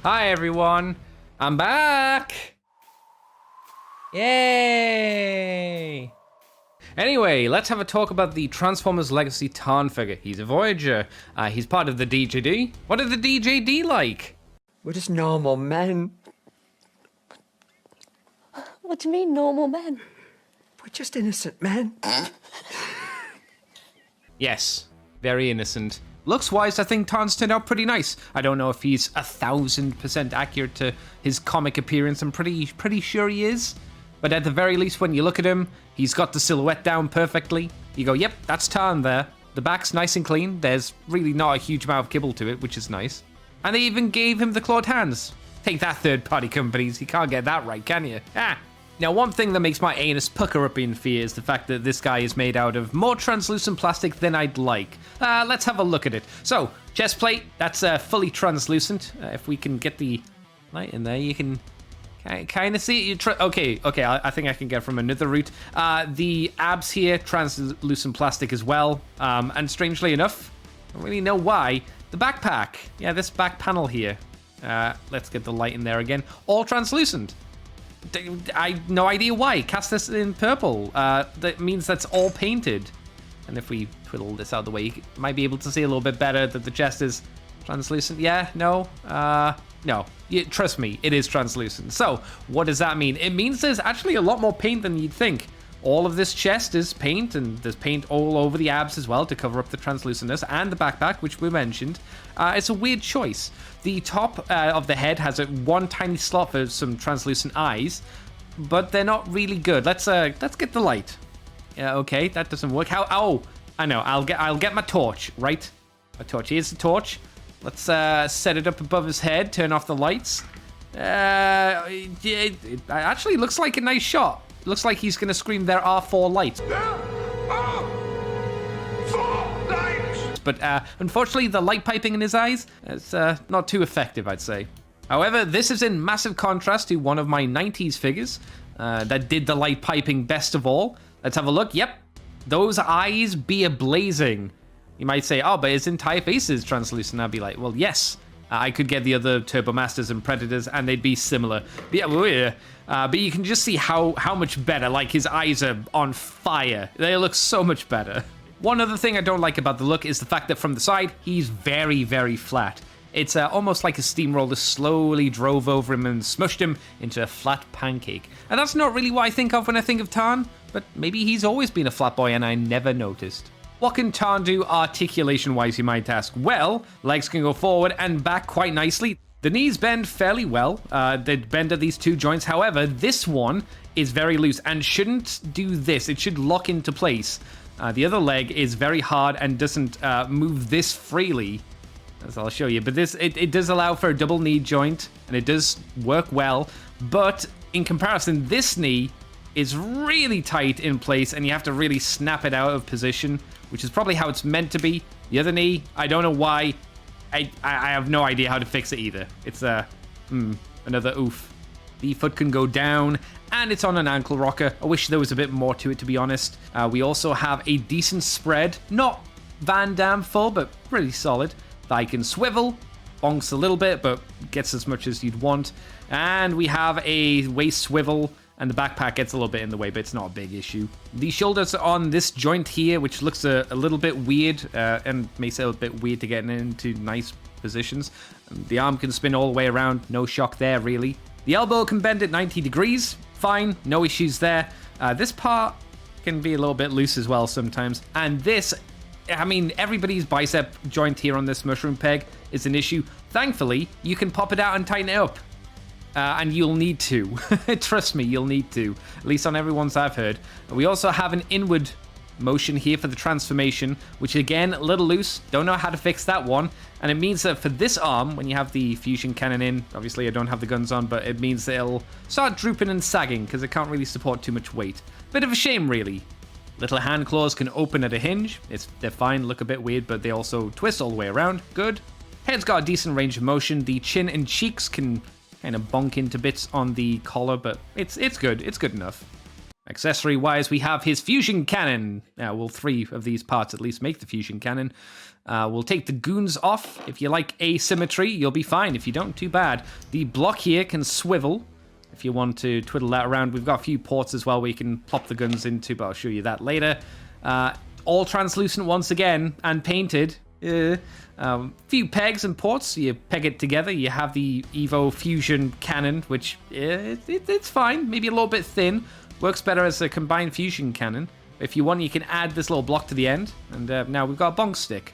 Hi everyone, I'm back! Yay! Anyway, let's have a talk about the Transformers Legacy Tarn figure. He's a Voyager, he's part of the DJD. What are the DJD like? We're just normal men. What do you mean, normal men? We're just innocent men. Yes, very innocent. Looks-wise, I think Tarn's turned out pretty nice. I don't know if he's 1000% accurate to his comic appearance. I'm pretty sure he is. But at the very least, when you look at him, he's got the silhouette down perfectly. You go, yep, that's Tarn there. The back's nice and clean. There's really not a huge amount of kibble to it, which is nice. And they even gave him the clawed hands. Take that, third-party companies. You can't get that right, can you? Ah. Now, one thing that makes my anus pucker up in fear is the fact that this guy is made out of more translucent plastic than I'd like. Let's have a look at it. So, chest plate, that's fully translucent. If we can get the light in there, you can kind of see it. Okay, I think I can get from another route. The abs here, translucent plastic as well. And strangely enough, I don't really know why, the backpack. Yeah, this back panel here. Let's get the light in there again. All translucent. I no idea why. Cast this in purple. That means that's all painted. And if we twiddle this out of the way, you might be able to see a little bit better that the chest is translucent. Yeah, no, no. Trust me, it is translucent. So what does that mean? It means there's actually a lot more paint than you'd think. All of this chest is paint, and there's paint all over the abs as well to cover up the translucentness, and the backpack, which we mentioned. It's a weird choice. The top of the head has one tiny slot for some translucent eyes, but they're not really good. Let's get the light. Yeah, okay, that doesn't work. How? Oh, I know. I'll get my torch. Right, a torch. Here's the torch. Let's set it up above his head. Turn off the lights. It actually looks like a nice shot. Looks like he's going to scream, "There are 4 lights." There are 4 lights! But unfortunately, the light piping in his eyes is not too effective, I'd say. However, this is in massive contrast to one of my 90s figures that did the light piping best of all. Let's have a look. Yep, those eyes be a-blazing. You might say, oh, but his entire face is translucent. I'd be like, well, yes. I could get the other Turbo Masters and Predators, and they'd be similar. But you can just see how much better. Like, his eyes are on fire. They look so much better. One other thing I don't like about the look is the fact that from the side, he's very, very flat. It's almost like a steamroller slowly drove over him and smushed him into a flat pancake. And that's not really what I think of when I think of Tarn, but maybe he's always been a flat boy and I never noticed. What can Tarn do articulation-wise, you might ask? Well, legs can go forward and back quite nicely. The knees bend fairly well. They bend at these 2 joints. However, this one is very loose and shouldn't do this. It should lock into place. The other leg is very hard and doesn't move this freely, as I'll show you. But this, it does allow for a double knee joint, and it does work well. But in comparison, this knee is really tight in place, and you have to really snap it out of position, which is probably how it's meant to be. The other knee, I don't know why. I have no idea how to fix it either. It's another oof. The foot can go down, and it's on an ankle rocker. I wish there was a bit more to it, to be honest. We also have a decent spread. Not Van Damme full, but pretty solid. Thigh can swivel, bonks a little bit, but gets as much as you'd want. And we have a waist swivel, and the backpack gets a little bit in the way, but it's not a big issue. The shoulders are on this joint here, which looks a little bit weird, and makes it a bit weird to get into nice positions. The arm can spin all the way around, no shock there, really. The elbow can bend at 90 degrees, fine, no issues there. This part can be a little bit loose as well sometimes. And this, I mean, everybody's bicep joint here on this mushroom peg is an issue. Thankfully, you can pop it out and tighten it up. And you'll need to. Trust me, you'll need to. At least on everyone's I've heard. We also have an inward motion here for the transformation, which again, a little loose. Don't know how to fix that one. And it means that for this arm, when you have the fusion cannon in, obviously I don't have the guns on, but it means that it'll start drooping and sagging because it can't really support too much weight. Bit of a shame, really. Little hand claws can open at a hinge. They're fine, look a bit weird, but they also twist all the way around. Good. Head's got a decent range of motion. The chin and cheeks can kind of bonk into bits on the collar, but it's good. It's good enough. Accessory-wise, we have his fusion cannon. Well, 3 of these parts at least make the fusion cannon. We'll take the goons off. If you like asymmetry, you'll be fine. If you don't, too bad. The block here can swivel. If you want to twiddle that around, we've got a few ports as well where you can plop the guns into, but I'll show you that later. All translucent once again, and painted. Few pegs and ports, you peg it together, you have the Evo Fusion cannon, which it's fine, maybe a little bit thin, works better as a combined fusion cannon. If you want, you can add this little block to the end, and now we've got a bong stick.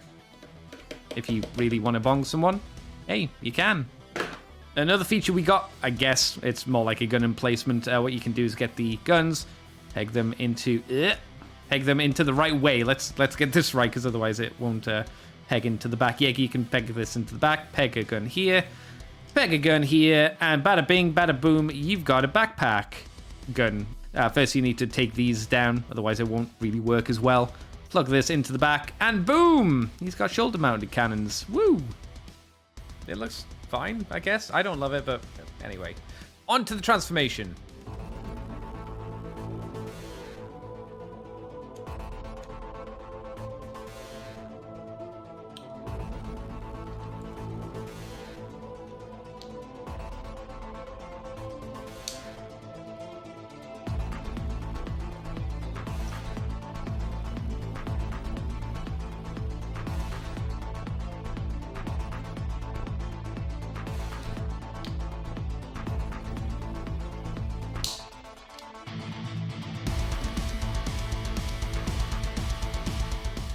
If you really want to bong someone, hey, you can. Another feature we got, I guess it's more like a gun emplacement. What you can do is get the guns, peg them into the right way. Let's get this right, because otherwise it won't peg into the back. Yeah, you can peg this into the back, peg a gun here, peg a gun here, and bada bing, bada boom, you've got a backpack gun. First you need to take these down, otherwise it won't really work as well. Plug this into the back, and boom! He's got shoulder-mounted cannons. Woo! It looks fine, I guess. I don't love it, but anyway. On to the transformation.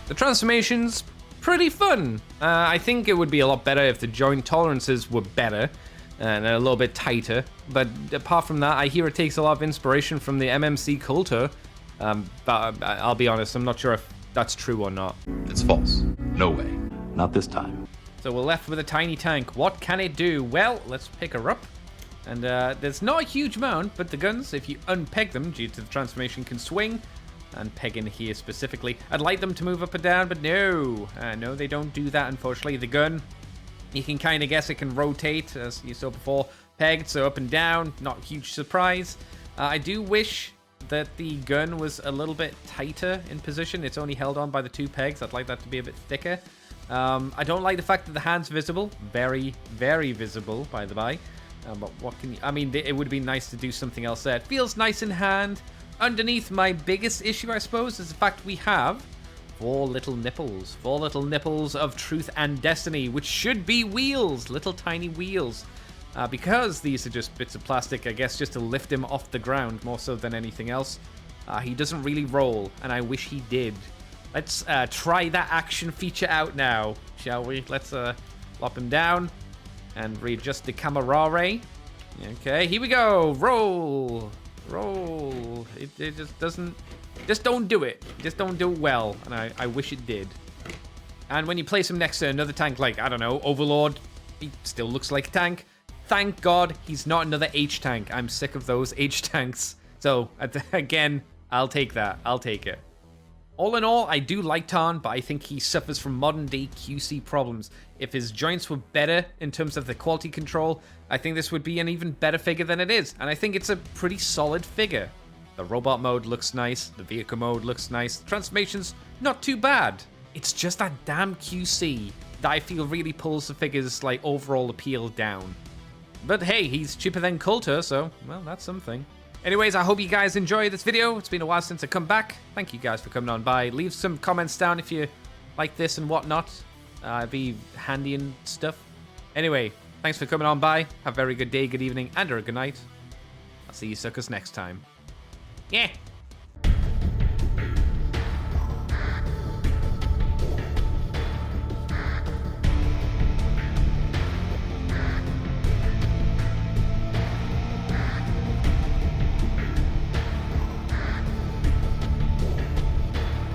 The transformation's pretty fun. I think it would be a lot better if the joint tolerances were better and a little bit tighter. But apart from that, I hear it takes a lot of inspiration from the MMC Coulter. But I'll be honest, I'm not sure if that's true or not. It's false. No way. Not this time. So we're left with a tiny tank. What can it do? Well, let's pick her up. And there's not a huge amount, but the guns, if you unpeg them due to the transformation, can swing. And peg in here specifically. I'd like them to move up and down, but no. No, they don't do that, unfortunately. The gun, you can kind of guess it can rotate, as you saw before. Pegged, so up and down. Not a huge surprise. I do wish that the gun was a little bit tighter in position. It's only held on by the two pegs. I'd like that to be a bit thicker. I don't like the fact that the hand's visible. Very, very visible, by the by. But what can you... I mean, it would be nice to do something else there. It feels nice in hand. Underneath, my biggest issue, I suppose, is the fact we have 4 little nipples. 4 little nipples of truth and destiny, which should be wheels. Little tiny wheels. Because these are just bits of plastic, I guess, just to lift him off the ground more so than anything else. He doesn't really roll, and I wish he did. Let's try that action feature out now, shall we? Let's lop him down and readjust the camera ray. Okay, here we go. Roll. Roll. It just doesn't... Just don't do it. Just don't do it well, and I wish it did. And when you place him next to another tank like, I don't know, Overlord, he still looks like a tank. Thank God he's not another H-tank. I'm sick of those H-tanks. So, again, I'll take that. I'll take it. All in all, I do like Tarn, but I think he suffers from modern-day QC problems. If his joints were better in terms of the quality control, I think this would be an even better figure than it is. And I think it's a pretty solid figure. The robot mode looks nice. The vehicle mode looks nice. The transformation's not too bad. It's just that damn QC that I feel really pulls the figure's like overall appeal down. But hey, he's cheaper than Coulter, so, well, that's something. Anyways, I hope you guys enjoyed this video. It's been a while since I come back. Thank you guys for coming on by. Leave some comments down if you like this and whatnot. It'd be handy and stuff. Anyway, thanks for coming on by. Have a very good day, good evening, and or a good night. I'll see you suckers next time. Yeah.